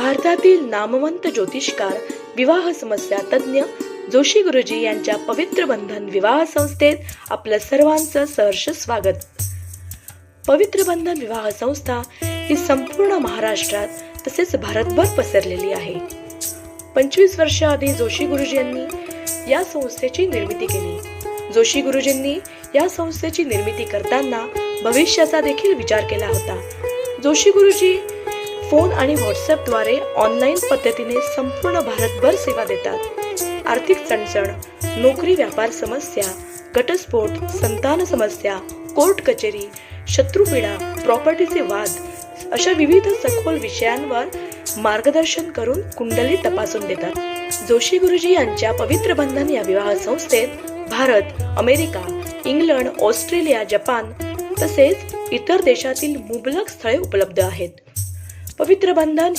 भारतातील नामवंत ज्योतिषकार, विवाह समस्या तज्ञ जोशी गुरुजी यांच्या पवित्र बंधन विवाह संस्थेत आपलं सर्वांचं सहर्ष स्वागत. पवित्र बंधन विवाह संस्था ही संपूर्ण महाराष्ट्रात तसेच भारतभर पसरलेली आहे. 25 वर्ष आधी जोशी गुरुजी यांनी या संस्थेची निर्मिती केली. जोशी गुरुजींनी या संस्थेची निर्मिती करताना भविष्याचा देखील विचार केला होता. जोशी गुरुजी फोन आणि व्हॉट्सअपद्वारे ऑनलाईन पद्धतीने संपूर्ण भारतभर सेवा देतात. आर्थिक चणचण, नोकरी व्यापार समस्या, घटस्फोट, संतान समस्या, कोर्ट कचेरी, शत्रुपीडा, प्रॉपर्टीचे वाद अशा विविध सखोल विषयांवर मार्गदर्शन करून कुंडली तपासून देतात. जोशी गुरुजी यांच्या पवित्र बंधन या विवाह संस्थेत Bharat, America, England, Australia, Japan तसेच इतर देशातील मुबलक स्थळे उपलब्ध आहेत. पवित्र बंधन